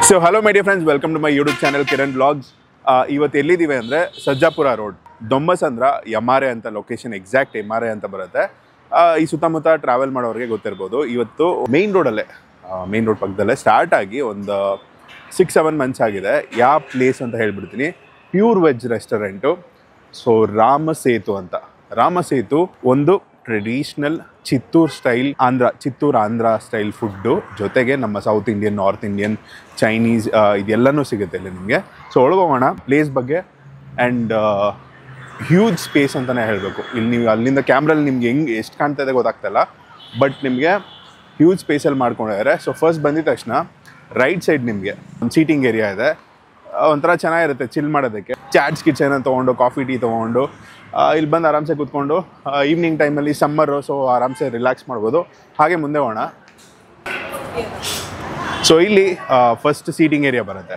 So hello my dear friends, welcome to my YouTube channel Kiran Vlogs. ಇವತ್ತು ಎಲ್ಲಿದ್ದೀವಿ ಅಂದರೆ Sarjapura road ದೊಂಬಸಂದ್ರ ಯಮಾರೆ ಅಂತ location exact ಯಮಾರೆ ಅಂತ ಬರುತ್ತೆ. ಈ ಸುತ್ತಮುತ್ತ ಟ್ರಾವೆಲ್ ಮಾಡೋರಿಗೆ ಗೊತ್ತಿರ್ಬೋದು. ಇವತ್ತು ಮೇನ್ ರೋಡಲ್ಲೇ ಮೇನ್ ರೋಡ್ ಪಕ್ಕದಲ್ಲೇ ಸ್ಟಾರ್ಟ್ ಆಗಿ ಒಂದು 6-7 ಮಂತ್ಸ್ ಆಗಿದೆ. ಯಾವ ಪ್ಲೇಸ್ ಅಂತ ಹೇಳ್ಬಿಡ್ತೀನಿ. Pure veg restaurant. So Ramasethu ಅಂತ. ರಾಮಸೇತು ಒಂದು traditional Chittoor Andhra style food ಜೊತೆಗೆ ನಮ್ಮ south Indian, north Indian, Chinese ಇದೆಲ್ಲನೂ ಸಿಗುತ್ತೆ ಇಲ್ಲಿ ನಿಮಗೆ. ಸೊ ಒಳಗೋಗೋಣ ಪ್ಲೇಸ್ ಬಗ್ಗೆ. ಆ್ಯಂಡ್ ಹ್ಯೂಜ್ ಸ್ಪೇಸ್ ಅಂತಲೇ ಹೇಳಬೇಕು. ಇಲ್ಲಿ ನೀವು ಅಲ್ಲಿಂದ ಕ್ಯಾಮ್ರಲ್ಲಿ ನಿಮ್ಗೆ ಎಷ್ಟು ಕಾಣ್ತಾ ಇದೆ ಗೊತ್ತಾಗ್ತಾಯಿಲ್ಲ, ಬಟ್ ನಿಮಗೆ ಹ್ಯೂಜ್ ಸ್ಪೇಸಲ್ಲಿ ಮಾಡ್ಕೊಂಡಿದ್ದಾರೆ. ಸೊ ಫಸ್ಟ್ ಬಂದಿದ ತಕ್ಷಣ ರೈಟ್ ಸೈಡ್ ನಿಮಗೆ ಒಂದು ಸೀಟಿಂಗ್ ಏರಿಯಾ ಇದೆ. ಒಂಥರ ಚೆನ್ನಾಗಿರುತ್ತೆ ಚಿಲ್ ಮಾಡೋದಕ್ಕೆ. ಚಾಟ್ಸ್ ಕಿಚನ್ ತೊಗೊಂಡು ಕಾಫಿ ಟೀ ತೊಗೊಂಡು ಇಲ್ಲಿ ಬಂದು ಆರಾಮ್ಸೆ ಕೂತ್ಕೊಂಡು ಈವ್ನಿಂಗ್ ಟೈಮಲ್ಲಿ ಸಮ್ಮರು, ಸೊ ಆರಾಮ್ಸೆ ರಿಲ್ಯಾಕ್ಸ್ ಮಾಡ್ಬೋದು. ಹಾಗೆ ಮುಂದೆ ಹೋಗೋಣ. ಸೊ ಇಲ್ಲಿ ಫಸ್ಟ್ ಸೀಟಿಂಗ್ ಏರಿಯಾ ಬರುತ್ತೆ.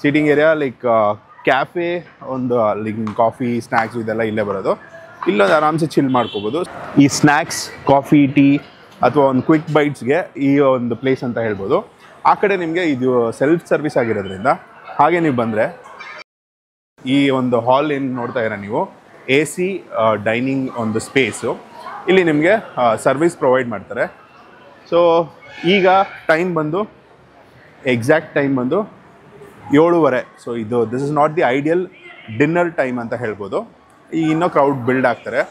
ಸೀಟಿಂಗ್ ಏರಿಯಾ ಲೈಕ್ ಕ್ಯಾಫೆ, ಒಂದು ಲೈಕ್ ಕಾಫಿ ಸ್ನ್ಯಾಕ್ಸ್ ಇದೆಲ್ಲ ಇಲ್ಲೇ ಬರೋದು. ಇಲ್ಲೊಂದು ಆರಾಮ್ಸೆ ಚಿಲ್ ಮಾಡ್ಕೋಬೋದು. ಈ ಸ್ನ್ಯಾಕ್ಸ್, ಕಾಫಿ, ಟೀ ಅಥವಾ ಒಂದು ಕ್ವಿಕ್ ಬೈಟ್ಸ್ಗೆ ಈ ಒಂದು ಪ್ಲೇಸ್ ಅಂತ ಹೇಳ್ಬೋದು. ಆ ಕಡೆ ನಿಮಗೆ ಇದು ಸೆಲ್ಫ್ ಸರ್ವಿಸ್ ಆಗಿರೋದ್ರಿಂದ ಹಾಗೆ ನೀವು ಬಂದರೆ ಈ ಒಂದು ಹಾಲ್ ಏನು ನೋಡ್ತಾ ಇರೋ ನೀವು, AC ಡೈನಿಂಗ್ ಒಂದು ಸ್ಪೇಸು. ಇಲ್ಲಿ ನಿಮಗೆ ಸರ್ವಿಸ್ ಪ್ರೊವೈಡ್ ಮಾಡ್ತಾರೆ. ಸೊ ಈಗ ಟೈಮ್ ಬಂದು ಎಕ್ಸಾಕ್ಟ್ ಟೈಮ್ ಬಂದು 7:30. So this is not the ideal dinner time ಅಂತ ಹೇಳ್ಬೋದು. ಈಗ ಇನ್ನೂ ಕ್ರೌಡ್ ಬಿಲ್ಡ್ ಆಗ್ತಾರೆ.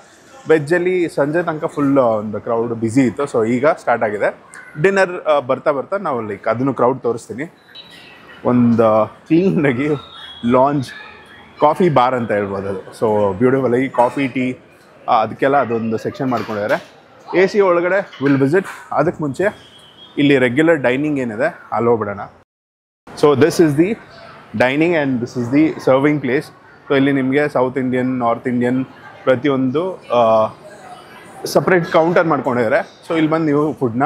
ವೆಜ್ಜಲ್ಲಿ ಸಂಜೆ ತನಕ ಫುಲ್ ಒಂದು ಕ್ರೌಡ್ ಬ್ಯುಸಿ ಇತ್ತು. ಸೊ ಈಗ ಸ್ಟಾರ್ಟ್ ಆಗಿದೆ ಡಿನ್ನರ್. ಬರ್ತಾ ನಾವು ಲೈಕ್ ಅದನ್ನು ಕ್ರೌಡ್ ತೋರಿಸ್ತೀನಿ. ಒಂದು ಕ್ಲೀನಾಗಿ ಲಾಂಜ್ ಕಾಫಿ ಬಾರ್ ಅಂತ ಹೇಳ್ಬೋದು ಅದು. ಸೊ ಬ್ಯೂಟಿಫುಲ್ಲಾಗಿ ಕಾಫಿ, ಟೀ ಅದಕ್ಕೆಲ್ಲ ಅದೊಂದು ಸೆಕ್ಷನ್ ಮಾಡ್ಕೊಂಡಿದ್ದಾರೆ. AC ಒಳಗಡೆ ವಿಲ್ ವಿಸಿಟ್. ಅದಕ್ಕೆ ಮುಂಚೆ ಇಲ್ಲಿ ರೆಗ್ಯುಲರ್ ಡೈನಿಂಗ್ ಏನಿದೆ ಅಲ್ಲಿ ಹೋಗ್ಬಿಡೋಣ. So this is the dining and this is the serving place. So ಇಲ್ಲಿ ನಿಮಗೆ ಸೌತ್ ಇಂಡಿಯನ್, ನಾರ್ತ್ ಇಂಡಿಯನ್ ಪ್ರತಿಯೊಂದು ಸಪ್ರೇಟ್ ಕೌಂಟರ್ ಮಾಡ್ಕೊಂಡಿದ್ದಾರೆ. ಸೊ ಇಲ್ಲಿ ಬಂದು ನೀವು ಫುಡ್ನ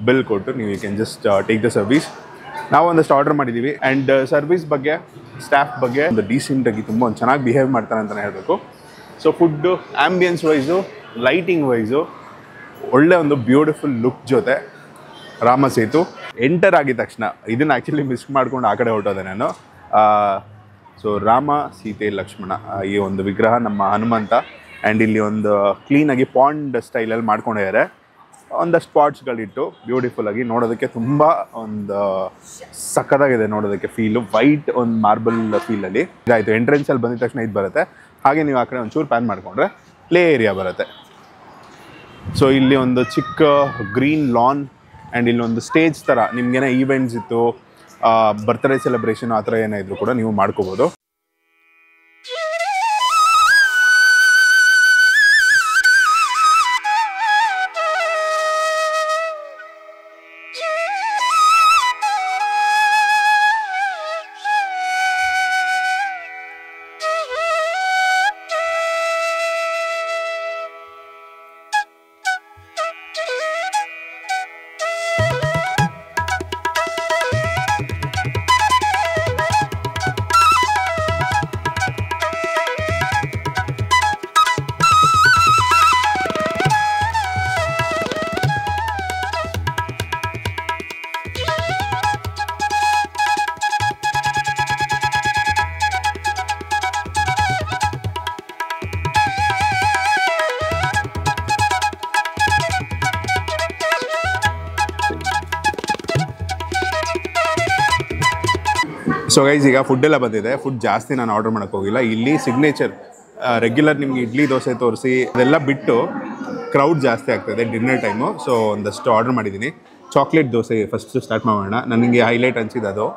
ಬಿಲ್ ಕೊಟ್ಟು ನೀವು can just take the service. ನಾವು ಒಂದಷ್ಟು ಆರ್ಡರ್ ಮಾಡಿದ್ದೀವಿ. ಆ್ಯಂಡ್ ಸರ್ವಿಸ್ ಬಗ್ಗೆ, ಸ್ಟಾಫ್ ಬಗ್ಗೆ ಒಂದು ಡೀಸೆಂಟಾಗಿ ತುಂಬ ಒಂದು ಚೆನ್ನಾಗಿ ಬಿಹೇವ್ ಮಾಡ್ತಾರೆ ಅಂತಲೇ ಹೇಳಬೇಕು. So food, ambience wise, lighting wise ಒಳ್ಳೆ ಒಂದು ಬ್ಯೂಟಿಫುಲ್ ಲುಕ್ ಜೊತೆ ರಾಮಸೇತು ಎಂಟರ್ ಆಗಿದ ತಕ್ಷಣ ಇದನ್ನು ಆ್ಯಕ್ಚುಲಿ ಮಿಸ್ ಮಾಡ್ಕೊಂಡು ಆ ಕಡೆ ಹೊರಟೋದೆ ನಾನು. ಸೊ ರಾಮ, ಸೀತೆ, ಲಕ್ಷ್ಮಣ ಈ ಒಂದು ವಿಗ್ರಹ ನಮ್ಮ ಹನುಮಂತ. ಆ್ಯಂಡ್ ಇಲ್ಲಿ ಒಂದು ಕ್ಲೀನಾಗಿ ಪಾಂಡ್ ಸ್ಟೈಲಲ್ಲಿ ಮಾಡ್ಕೊಂಡಿದ್ದಾರೆ. ಒಂದಷ್ಟು ಸ್ಪಾಟ್ಸ್ಗಳಿಟ್ಟು ಬ್ಯೂಟಿಫುಲ್ಲಾಗಿ ನೋಡೋದಕ್ಕೆ ತುಂಬ ಒಂದು ಸಖತ್ತಾಗಿದೆ ನೋಡೋದಕ್ಕೆ ಫೀಲು. ವೈಟ್ ಒಂದು ಮಾರ್ಬಲ್ ಫೀಲಲ್ಲಿ ಇದಾಯಿತು. ಎಂಟ್ರೆನ್ಸಲ್ಲಿ ಬಂದಿದ ತಕ್ಷಣ ಇದು ಬರುತ್ತೆ. ಹಾಗೆ ನೀವು ಆ ಕಡೆ ಒಂಚೂರು ಪ್ಯಾನ್ ಮಾಡಿಕೊಂಡ್ರೆ ಪ್ಲೇ ಏರಿಯಾ ಬರುತ್ತೆ. ಸೊ ಇಲ್ಲಿ ಒಂದು ಚಿಕ್ಕ ಗ್ರೀನ್ ಲಾನ್ ಆ್ಯಂಡ್ ಇಲ್ಲೊಂದು ಸ್ಟೇಜ್ ಥರ ನಿಮಗೇನೋ ಈವೆಂಟ್ಸ್ ಇತ್ತು, ಬರ್ತ್ಡೇ ಸೆಲೆಬ್ರೇಷನ್ ಆ ಥರ ಏನೇ ಇದ್ರೂ ಕೂಡ ನೀವು ಮಾಡ್ಕೋಬೋದು. ಸೊ ಗೈಸ್ ಈಗ ಫುಡ್ಡೆಲ್ಲ ಬಂದಿದೆ. ಫುಡ್ ಜಾಸ್ತಿ ನಾನು ಆರ್ಡರ್ ಮಾಡೋಕ್ಕೆ ಹೋಗಿಲ್ಲ. ಇಲ್ಲಿ ಸಿಗ್ನೇಚರ್ ರೆಗ್ಯುಲರ್ ನಿಮ್ಗೆ ಇಡ್ಲಿ ದೋಸೆ ತೋರಿಸಿ ಅದೆಲ್ಲ ಬಿಟ್ಟು ಕ್ರೌಡ್ ಜಾಸ್ತಿ ಆಗ್ತಾಯಿದೆ ಡಿನ್ನರ್ ಟೈಮು. ಸೊ ಒಂದಷ್ಟು ಆರ್ಡರ್ ಮಾಡಿದ್ದೀನಿ. ಚಾಕ್ಲೇಟ್ ದೋಸೆ ಫಸ್ಟ್ ಸ್ಟಾರ್ಟ್ ಮಾಡೋಣ. ನನಗೆ ಹೈಲೈಟ್ ಅನಿಸಿದ್ದು ಅದು.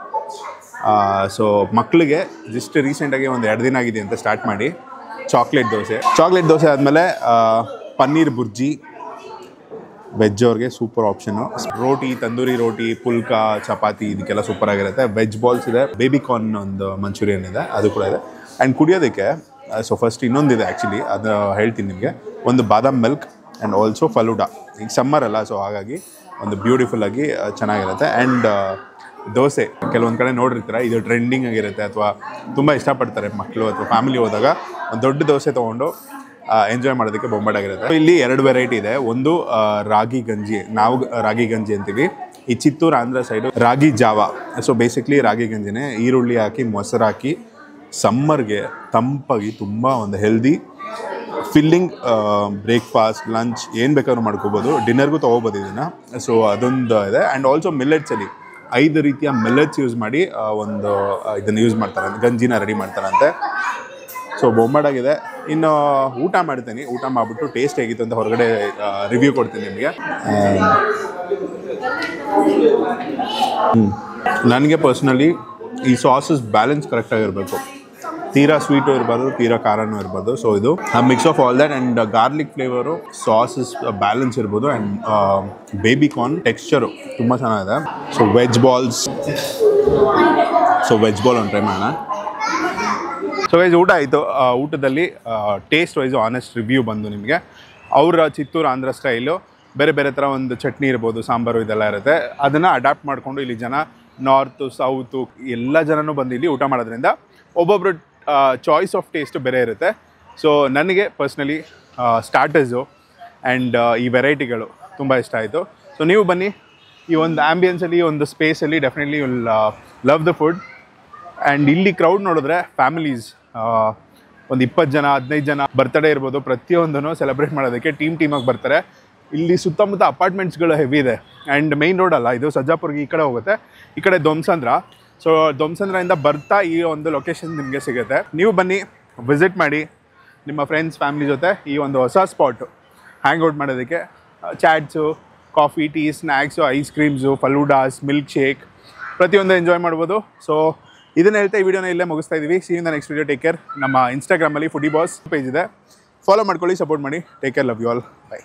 ಸೊ ಮಕ್ಕಳಿಗೆ ಜಸ್ಟ್ ರೀಸೆಂಟಾಗಿ ಒಂದು 2 ದಿನ ಆಗಿದೆ ಅಂತ ಸ್ಟಾರ್ಟ್ ಮಾಡಿ ಚಾಕ್ಲೇಟ್ ದೋಸೆ ಆದಮೇಲೆ ಪನ್ನೀರ್ ಬುರ್ಜಿ ವೆಜ್ ಅವ್ರಿಗೆ ಸೂಪರ್ ಆಪ್ಷನು. ರೋಟಿ, ತಂದೂರಿ ರೋಟಿ, ಪುಲ್ಕಾ, ಚಪಾತಿ ಇದಕ್ಕೆಲ್ಲ ಸೂಪರ್ ಆಗಿರುತ್ತೆ. ವೆಜ್ ಬಾಲ್ಸ್ ಇದೆ, ಬೇಬಿ ಕಾರ್ನ್ ಒಂದು ಮಂಚೂರಿಯನ್ ಇದೆ, ಅದು ಕೂಡ ಇದೆ. ಆ್ಯಂಡ್ ಕುಡಿಯೋದಕ್ಕೆ ಸೊ ಫಸ್ಟ್ ಇನ್ನೊಂದಿದೆ ಆ್ಯಕ್ಚುಲಿ, ಅದು ಹೇಳ್ತೀನಿ ನಿಮಗೆ. ಒಂದು ಬಾದಾಮ್ ಮಿಲ್ಕ್ ಆ್ಯಂಡ್ ಆಲ್ಸೋ ಫಲೂಡಾ. ಈಗ ಸಮ್ಮರ್ ಅಲ್ಲ, ಸೊ ಹಾಗಾಗಿ ಒಂದು ಬ್ಯೂಟಿಫುಲ್ಲಾಗಿ ಚೆನ್ನಾಗಿರುತ್ತೆ. ಆ್ಯಂಡ್ ದೋಸೆ ಕೆಲವೊಂದು ಕಡೆ ನೋಡಿರ್ತೀರ, ಇದು ಟ್ರೆಂಡಿಂಗ್ ಆಗಿರುತ್ತೆ ಅಥವಾ ತುಂಬ ಇಷ್ಟಪಡ್ತಾರೆ ಮಕ್ಕಳು ಅಥವಾ ಫ್ಯಾಮಿಲಿ ಹೋದಾಗ ಒಂದು ದೊಡ್ಡ ದೋಸೆ ತೊಗೊಂಡು ಎಂಜಾಯ್ ಮಾಡೋದಕ್ಕೆ ಬೊಂಬಾಟಾಗಿರುತ್ತೆ. ಇಲ್ಲಿ 2 ವೆರೈಟಿ ಇದೆ. ಒಂದು ರಾಗಿ ಗಂಜಿ, ನಾವು ರಾಗಿ ಗಂಜಿ ಅಂತೀವಿ. ಈ ಚಿತ್ತೂರು ಆಂಧ್ರ ಸೈಡು ರಾಗಿ ಜಾವ. ಸೊ ಬೇಸಿಕ್ಲಿ ರಾಗಿ ಗಂಜಿನೇ, ಈರುಳ್ಳಿ ಹಾಕಿ ಮೊಸರು ಹಾಕಿ ಸಮ್ಮರ್ಗೆ ತಂಪಾಗಿ ತುಂಬ ಒಂದು ಹೆಲ್ದಿ ಫಿಲ್ಲಿಂಗ್ ಬ್ರೇಕ್ಫಾಸ್ಟ್ ಲಂಚ್ ಏನು ಬೇಕಾದ್ರೂ ಮಾಡ್ಕೋಬೋದು. ಡಿನ್ನರ್ಗೂ ತೊಗೋಬೋದು ಇದನ್ನು. ಸೊ ಅದೊಂದು ಇದೆ. ಆ್ಯಂಡ್ ಆಲ್ಸೋ ಮಿಲ್ಲೆಟ್ಸಲ್ಲಿ 5 ರೀತಿಯ ಮಿಲ್ಲೆಟ್ಸ್ ಯೂಸ್ ಮಾಡಿ ಒಂದು ಇದನ್ನು ಯೂಸ್ ಮಾಡ್ತಾರೆ, ಗಂಜಿನ ರೆಡಿ ಮಾಡ್ತಾರಂತೆ. ಸೊ ಬೊಂಬಾಡಾಗಿದೆ. ಇನ್ನು ಊಟ ಮಾಡ್ತೀನಿ, ಊಟ ಮಾಡಿಬಿಟ್ಟು ಟೇಸ್ಟ್ ಹೇಗಿತ್ತು ಅಂತ ಹೊರಗಡೆ ರಿವ್ಯೂ ಕೊಡ್ತೀನಿ ನಿಮಗೆ. ನನಗೆ ಪರ್ಸ್ನಲಿ ಈ ಸಾಸಸ್ ಬ್ಯಾಲೆನ್ಸ್ ಕರೆಕ್ಟಾಗಿರಬೇಕು, ತೀರಾ ಸ್ವೀಟು ಇರಬಾರ್ದು, ತೀರಾ ಖಾರನೂ ಇರ್ಬಾರ್ದು. ಸೊ ಇದು mix of all that. And garlic flavour, sauces balance ಇರ್ಬೋದು. ಆ್ಯಂಡ್ ಬೇಬಿ ಕಾರ್ನ್ ಟೆಕ್ಸ್ಚರು ತುಂಬ ಚೆನ್ನಾಗಿದೆ. So veg balls, veg ball ಒಂದು ಟ್ರೈ ಮಾಡೋಣ. ಸೊ ವೈಸ್ ಊಟ ಆಯಿತು. ಊಟದಲ್ಲಿ ಟೇಸ್ಟ್ ವೈಸು ಆನೆಸ್ಟ್ ರಿವ್ಯೂ ಬಂದು ನಿಮಗೆ. ಅವರ ಚಿತ್ತೂರು ಆಂಧ್ರ ಸ್ಟೈಲು ಬೇರೆ ಬೇರೆ ಥರ ಒಂದು ಚಟ್ನಿ ಇರ್ಬೋದು, ಸಾಂಬಾರು ಇದೆಲ್ಲ ಇರುತ್ತೆ. ಅದನ್ನು ಅಡ್ಯಾಪ್ಟ್ ಮಾಡಿಕೊಂಡು ಇಲ್ಲಿ ಜನ ನಾರ್ತು ಸೌತು ಎಲ್ಲ ಜನನೂ ಬಂದು ಇಲ್ಲಿ ಊಟ ಮಾಡೋದ್ರಿಂದ ಒಬ್ಬೊಬ್ಬರು ಚಾಯ್ಸ್ ಆಫ್ ಟೇಸ್ಟು ಬೇರೆ ಇರುತ್ತೆ. ಸೊ ನನಗೆ ಪರ್ಸ್ನಲಿ ಸ್ಟಾರ್ಟರ್ಸು ಆ್ಯಂಡ್ ಈ ವೆರೈಟಿಗಳು ತುಂಬ ಇಷ್ಟ ಆಯಿತು. ಸೊ ನೀವು ಬನ್ನಿ, ಈ ಒಂದು ಆ್ಯಂಬಿಯನ್ಸಲ್ಲಿ, ಒಂದು ಸ್ಪೇಸಲ್ಲಿ definitely will love the food. And ಇಲ್ಲಿ ಕ್ರೌಡ್ ನೋಡಿದ್ರೆ ಫ್ಯಾಮಿಲೀಸ್ ಒಂದು 20 ಜನ 15 ಜನ ಬರ್ತ್ಡೇ ಇರ್ಬೋದು, ಪ್ರತಿಯೊಂದನ್ನು ಸೆಲೆಬ್ರೇಟ್ ಮಾಡೋದಕ್ಕೆ ಟೀಮಾಗಿ ಬರ್ತಾರೆ. ಇಲ್ಲಿ ಸುತ್ತಮುತ್ತ ಅಪಾರ್ಟ್ಮೆಂಟ್ಸ್ಗಳು ಹೆವಿ ಇದೆ. ಆ್ಯಂಡ್ ಮೈನ್ ರೋಡ್ ಅಲ್ಲ ಇದು, ಸಜ್ಜಾಪುರ್ಗೆ ಈ ಕಡೆ ಹೋಗುತ್ತೆ, ಈ ಕಡೆ ದೊಮ್ಸಂದ್ರ. ಸೊ ದೊಮ್ಸಂದ್ರದಿಂದ ಬರ್ತಾ ಈ ಒಂದು ಲೊಕೇಶನ್ ನಿಮಗೆ ಸಿಗುತ್ತೆ. ನೀವು ಬನ್ನಿ, ವಿಸಿಟ್ ಮಾಡಿ ನಿಮ್ಮ ಫ್ರೆಂಡ್ಸ್ ಫ್ಯಾಮಿಲಿ ಜೊತೆ. ಈ ಒಂದು ಹೊಸ ಸ್ಪಾಟು ಹ್ಯಾಂಗ್ ಔಟ್ ಮಾಡೋದಕ್ಕೆ, chats, coffee, tea, snacks, ice cream, faloodas, milkshake ಪ್ರತಿಯೊಂದು ಎಂಜಾಯ್ ಮಾಡ್ಬೋದು. ಸೊ ಇದನ್ನು ಹೇಳ್ತಾ ಈ ವಿಡಿಯೋನ ಇಲ್ಲೇ ಮುಗಿಸ್ತಾ ಇದ್ದೀವಿ. See in the next video. Take care. ನಮ್ಮ ಇನ್ಸ್ಟಾಗ್ರಾಮಲ್ಲಿ ಫುಡಿ ಬಾಸ್ ಪೇಜ್ ಇದೆ, ಫಾಲೋ ಮಾಡ್ಕೊಳ್ಳಿ, ಸಪೋರ್ಟ್ ಮಾಡಿ. Take care, love you all, by.